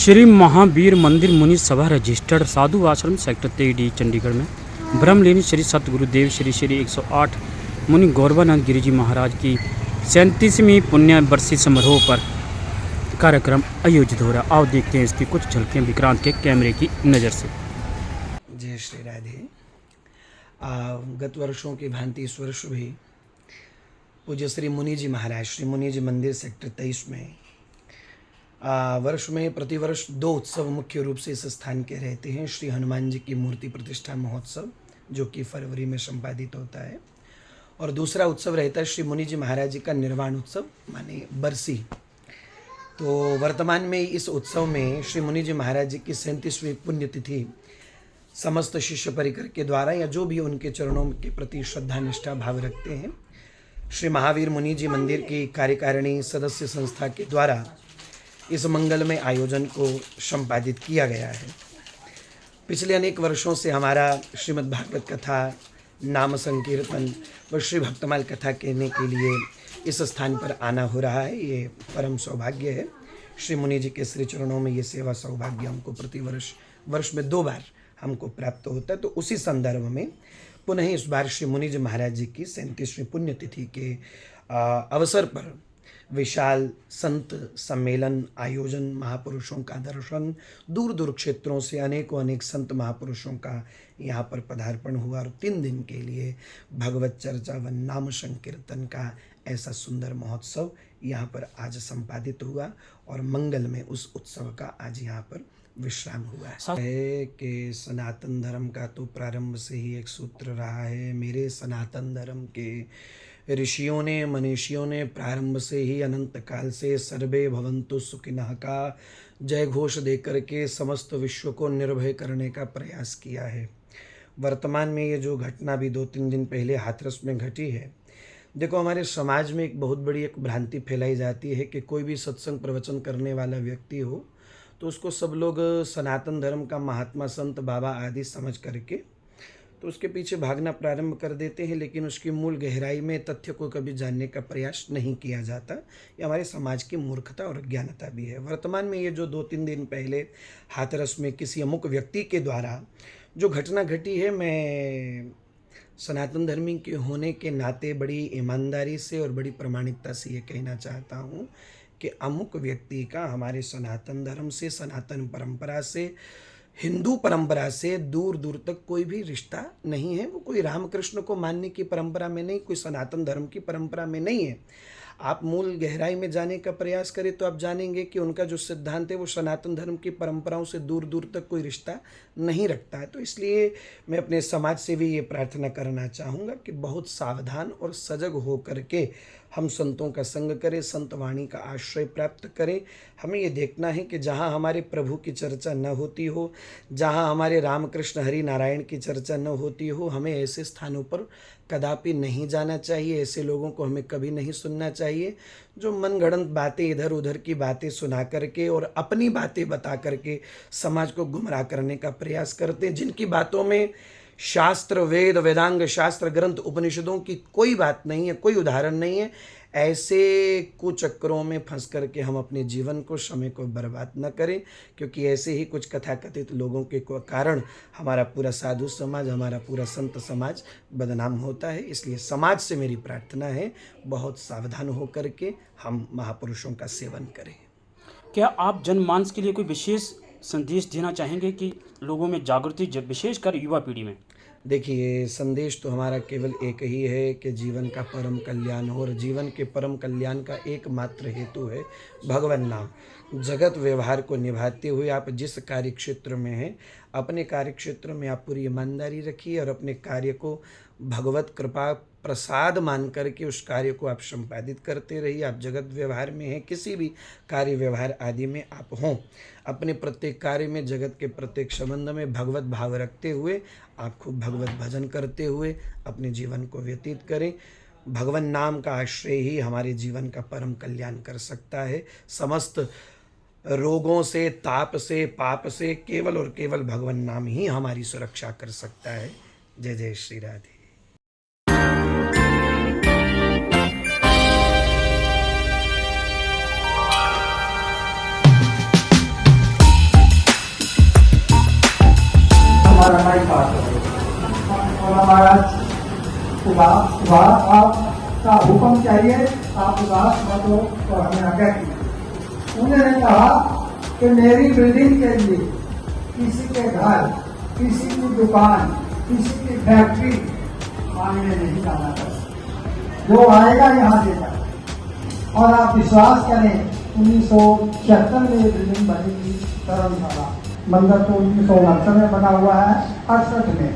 श्री महावीर मंदिर मुनि सभा रजिस्टर्ड साधु आश्रम सेक्टर 23D चंडीगढ़ में ब्रह्मलीन श्री सतगुरुदेव श्री श्री 108 मुनि गौरवानंद गिरी जी महाराज की 37वीं पुण्य बरसी समारोह पर कार्यक्रम आयोजित हो रहा। आओ देखते हैं इसकी कुछ झलकियां विक्रांत के कैमरे की नज़र से। जय श्री राधे। गत वर्षों की भांति इस वर्ष भी पूज्य श्री मुनि जी महाराज श्री मुनि जी मंदिर सेक्टर 23 में वर्ष में प्रतिवर्ष 2 उत्सव मुख्य रूप से इस स्थान के रहते हैं। श्री हनुमान जी की मूर्ति प्रतिष्ठा महोत्सव जो कि फरवरी में संपादित होता है, और दूसरा उत्सव रहता है श्री मुनि जी महाराज जी का निर्वाण उत्सव माने बरसी। तो वर्तमान में इस उत्सव में श्री मुनि जी महाराज जी की 37वीं पुण्यतिथि समस्त शिष्य परिकर के द्वारा या जो भी उनके चरणों के प्रति श्रद्धा निष्ठा भाव रखते हैं, श्री महावीर मुनि जी मंदिर की कार्यकारिणी सदस्य संस्था के द्वारा इस मंगलमय आयोजन को संपादित किया गया है। पिछले अनेक वर्षों से हमारा श्रीमद् भागवत कथा, नाम संकीर्तन व श्री भक्तमाल कथा कहने के लिए इस स्थान पर आना हो रहा है। ये परम सौभाग्य है। श्री मुनि जी के श्री चरणों में ये सेवा सौभाग्य हमको प्रति वर्ष में 2 बार हमको प्राप्त होता है। तो उसी संदर्भ में पुनः इस बार श्री मुनि जी महाराज जी की 37वीं पुण्यतिथि के अवसर पर विशाल संत सम्मेलन आयोजन, महापुरुषों का दर्शन, दूर दूर क्षेत्रों से अनेक संत महापुरुषों का यहाँ पर पदार्पण हुआ और 3 दिन के लिए भगवत चर्चा व नाम संकीर्तन का ऐसा सुंदर महोत्सव यहाँ पर आज संपादित हुआ और मंगल में उस उत्सव का आज यहाँ पर विश्राम हुआ है कि सनातन धर्म का तो प्रारंभ से ही एक सूत्र रहा है। मेरे सनातन धर्म के ऋषियों ने, मनीषियों ने प्रारंभ से ही अनंत काल से सर्वे भवन्तु सुखिनः का जय घोष देकर के समस्त विश्व को निर्भय करने का प्रयास किया है। वर्तमान में ये जो घटना भी 2-3 दिन पहले हाथरस में घटी है, देखो हमारे समाज में एक बहुत बड़ी एक भ्रांति फैलाई जाती है कि कोई भी सत्संग प्रवचन करने वाला व्यक्ति हो तो उसको सब लोग सनातन धर्म का महात्मा, संत, बाबा आदि समझ करके तो उसके पीछे भागना प्रारंभ कर देते हैं, लेकिन उसकी मूल गहराई में तथ्य को कभी जानने का प्रयास नहीं किया जाता। ये हमारे समाज की मूर्खता और अज्ञानता भी है। वर्तमान में ये जो 2-3 दिन पहले हाथरस में किसी अमुक व्यक्ति के द्वारा जो घटना घटी है, मैं सनातन धर्मी के होने के नाते बड़ी ईमानदारी से और बड़ी प्रामाणिकता से ये कहना चाहता हूँ कि अमुक व्यक्ति का हमारे सनातन धर्म से, सनातन परंपरा से, हिंदू परंपरा से दूर दूर तक कोई भी रिश्ता नहीं है। वो कोई रामकृष्ण को मानने की परंपरा में नहीं, कोई सनातन धर्म की परंपरा में नहीं है। आप मूल गहराई में जाने का प्रयास करें तो आप जानेंगे कि उनका जो सिद्धांत है वो सनातन धर्म की परंपराओं से दूर दूर तक कोई रिश्ता नहीं रखता है। तो इसलिए मैं अपने समाज से भी ये प्रार्थना करना चाहूँगा कि बहुत सावधान और सजग हो करके हम संतों का संग करें, संत वाणी का आश्रय प्राप्त करें। हमें ये देखना है कि जहाँ हमारे प्रभु की चर्चा न होती हो, जहाँ हमारे रामकृष्ण हरि नारायण की चर्चा न होती हो, हमें ऐसे स्थानों पर कदापि नहीं जाना चाहिए। ऐसे लोगों को हमें कभी नहीं सुनना चाहिए जो मनगढ़ंत बातें, इधर उधर की बातें सुना करके और अपनी बातें बता करके समाज को गुमराह करने का प्रयास करते हैं, जिनकी बातों में शास्त्र, वेद, वेदांग शास्त्र, ग्रंथ, उपनिषदों की कोई बात नहीं है, कोई उदाहरण नहीं है। ऐसे कुचक्रों में फंस करके हम अपने जीवन को, समय को बर्बाद न करें, क्योंकि ऐसे ही कुछ कथाकथित लोगों के कारण हमारा पूरा साधु समाज, हमारा पूरा संत समाज बदनाम होता है। इसलिए समाज से मेरी प्रार्थना है, बहुत सावधान हो करके हम महापुरुषों का सेवन करें। क्या आप जनमानस के लिए कोई विशेष संदेश देना चाहेंगे कि लोगों में जागृति, विशेषकर युवा पीढ़ी में? देखिए, संदेश तो हमारा केवल एक ही है कि जीवन का परम कल्याण हो, और जीवन के परम कल्याण का एकमात्र हेतु है भगवान नाम। जगत व्यवहार को निभाते हुए आप जिस कार्य क्षेत्र में हैं, अपने कार्य क्षेत्र में आप पूरी ईमानदारी रखिए और अपने कार्य को भगवत कृपा प्रसाद मान करके उस कार्य को आप संपादित करते रहिए। आप जगत व्यवहार में हैं, किसी भी कार्य व्यवहार आदि में आप हों, अपने प्रत्येक कार्य में, जगत के प्रत्येक संबंध में भगवत भाव रखते हुए आप खूब भगवत भजन करते हुए अपने जीवन को व्यतीत करें। भगवान नाम का आश्रय ही हमारे जीवन का परम कल्याण कर सकता है। समस्त रोगों से, ताप से, पाप से केवल और केवल भगवान नाम ही हमारी सुरक्षा कर सकता है। जय जय श्री राधे। हमारा माइक पास हो। और महाराज उदास आपका हुक्म चाहिए, आप उदास मत हो तो हमें आज्ञा की। उन्होंने कहा कि मेरी बिल्डिंग के लिए किसी के घर, किसी की दुकान, किसी की फैक्ट्री मांगने नहीं जाना चाहिए। जो आएगा यहाँ देगा। और आप विश्वास करें 1976 में ये बिल्डिंग बनेगी धर्मशाला। मंदिर तो 1969 में बना हुआ है, 68 में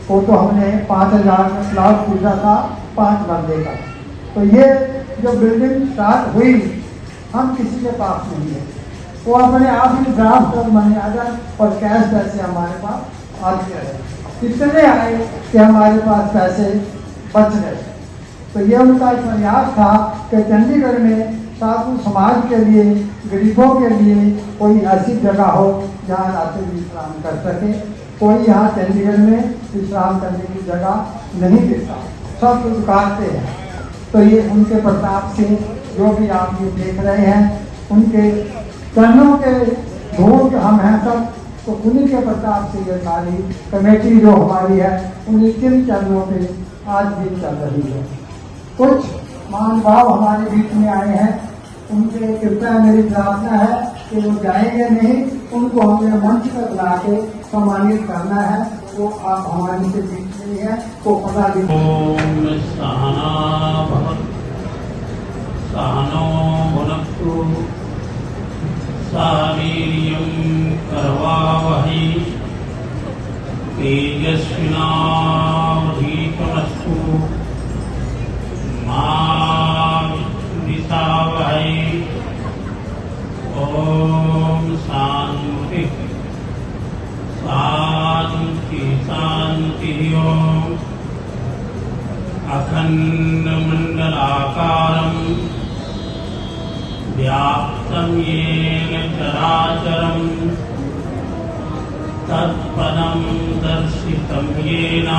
वो तो हमने 5000 प्लॉट पूछा था 5 बंदे का। तो ये जो बिल्डिंग स्टार्ट हुई हम किसी के पास नहीं है, वो अपने आप ही ड्राफ्ट और मनी आर्डर और कैश पैसे हमारे पास आते रहे। इतने आए कि हमारे पास पैसे बच गए। तो ये उनका एक प्रयास था कि चंडीगढ़ में साधु समाज के लिए, गरीबों के लिए कोई ऐसी जगह हो जहाँ रात्रि विश्राम कर सके। कोई यहाँ चंडीगढ़ में विश्राम करने की जगह नहीं देता, सब कुछ काटते हैं। तो ये उनके प्रताप से जो भी आप ये देख रहे हैं, उनके चरणों के धूल हम हैं सब, तो उन्हीं के प्रताप से ये सारी कमेटी जो हमारी है उन्हीं के चरणों पे आज भी चल रही है। कुछ महानुभाव हमारे बीच में आए हैं, उनके कृपया मेरी प्रार्थना है कि वो जाएंगे नहीं, उनको हमें मंच पर बुला के सम्मानित करना है। तो आप हमारे से बीच में है तो पता ओम सहना भवतु सहनो भुनक्तु सह वीर्यं करवावहै तेजस्विनावधीतमस्तु मा विद्विषावहै। ओम शांति शांति शांति। ओम अखंडमंडलाकारं व्याप्तं येन चराचरं तत्पदं दर्शितं येन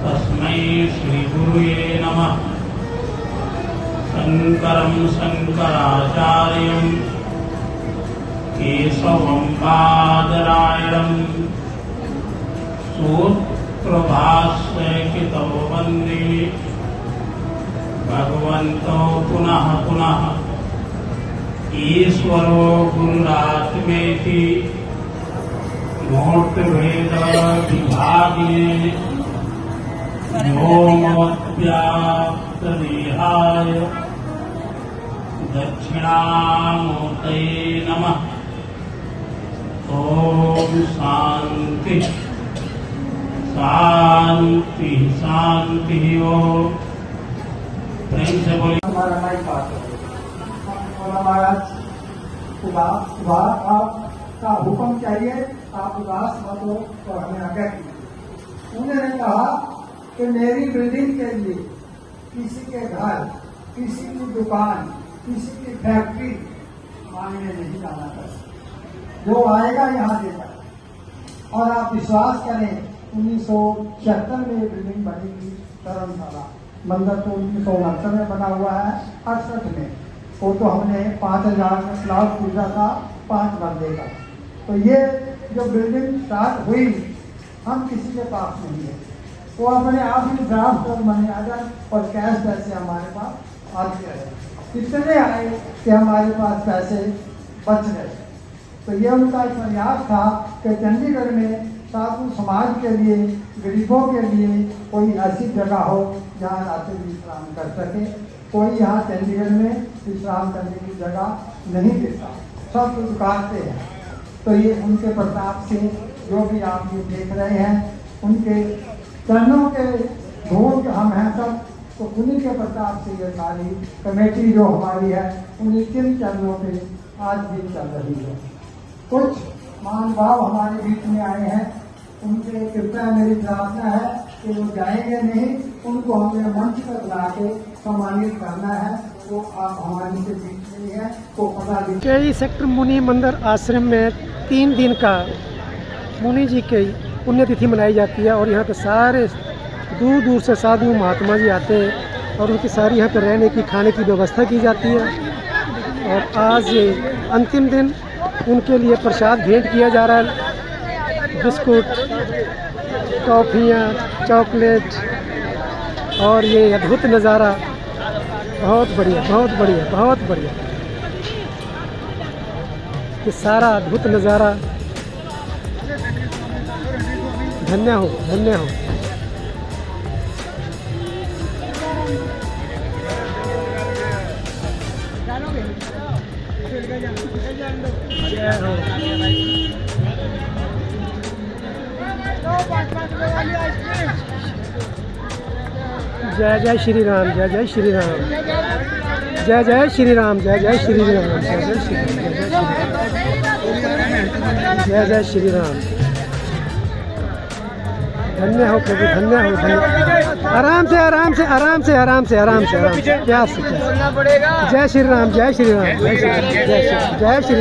तस्मै श्रीगुरुवे नमः। शंकरं शंकराचार्यं केशवं बादरायणं सूत्रभाष्यकृतौ वन्दे भगवन्तौ पुनः पुनः। ईश्वरो गुरुरात्मेति मूर्तिभेद विभागिने व्योमवद्व्याप्तदेहाय दक्षिणामूर्तये नमः। ओम शांति शांति शांति। ओम प्रेम से बोलिए। हमारा माइक पास हो। और महाराज उदास आपका हुक्म चाहिए, आप उदास मत हो तो हमें आज्ञा की। उन्होंने कहा कि मेरी बिल्डिंग के लिए किसी के घर, किसी की दुकान, किसी की फैक्ट्री मांगने नहीं जाना चाहिए। जो आएगा यहाँ देगा। और आप विश्वास करें 1976 में ये बिल्डिंग बनेगी धर्मशाला। मंदिर तो 1969 में बना हुआ है, 68 में वो तो हमने 5000 प्लॉट पूछा था 5 बंदे का। तो ये जो बिल्डिंग स्टार्ट हुई हम किसी के पास नहीं है, वो अपने आप ही ड्राफ्ट और मनी आर्डर और कैश पैसे हमारे पास आते रहे। इतने आए कि हमारे पास पैसे बच गए। तो ये उनका एक प्रयास था कि चंडीगढ़ में साधु समाज के लिए, गरीबों के लिए कोई ऐसी जगह हो जहाँ रात्रि विश्राम कर सके। कोई यहाँ चंडीगढ़ में विश्राम करने की जगह नहीं देता, सब कुछ काटते हैं। तो ये उनके प्रताप से जो भी आप ये देख रहे हैं, उनके चरणों के धूल हम हैं सब, तो उन्हीं के प्रताप से ये सारी कमेटी जो हमारी है उन्हीं के चरणों पे आज भी चल रही है। कुछ महानुभाव हमारे बीच में आए हैं, उनके कृपया मेरी प्रार्थना है कि वो जाएंगे नहीं, उनको हमें मंच पर बुला के सम्मानित करना है। तो आप हमारे से बीच में है तो पता कई सेक्टर मुनि मंदिर आश्रम में 3 दिन का मुनि जी की पुण्यतिथि मनाई जाती है। और यहाँ पे सारे दूर दूर से साधु महात्मा जी आते हैं और उनकी सारी यहाँ पे रहने की, खाने की व्यवस्था की जाती है। और आज अंतिम दिन उनके लिए प्रसाद भेंट किया जा रहा है। बिस्कुट, टॉफ़ियाँ, चॉकलेट और ये अद्भुत नज़ारा, बहुत बढ़िया, बहुत बढ़िया, बहुत बढ़िया। ये सारा अद्भुत नज़ारा, धन्य हो, धन्य हो। जय हो। जय जय श्री राम, जय जय श्री राम, जय जय श्री राम, जय जय श्री राम, जय जय श्री राम, जय जय श्री राम। धन्य हो प्रभु, धन्य हो, धन्य। आराम से, आराम से, आराम से, आराम से, आराम से, आराम से, प्यास से। जय श्री राम, जय श्री राम, जय श्री राम, जय श्री।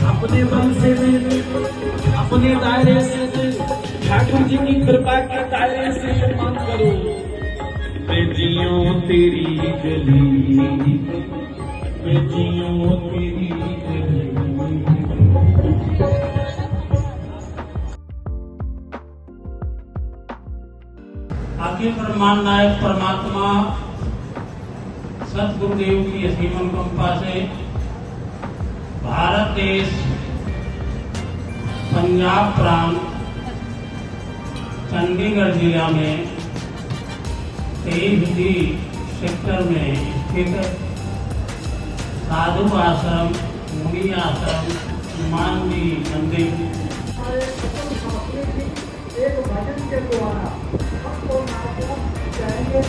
अपने बल से अपने दायरे से ठाकुर जी की कृपा के दायरे से मांग करो। मैं जियो तेरी गली, मैं जियो तेरी गली। आगे ब्रह्मांड नायक परमात्मा सतगुरुदेव की असीम अनुकंपा से भारत देश पंजाब प्रांत चंडीगढ़ जिला में 23D सेक्टर में स्थित साधु आश्रम, मुनि आश्रम, हनुमान जी मंदिर एक भजन के द्वारा हमको जाएंगे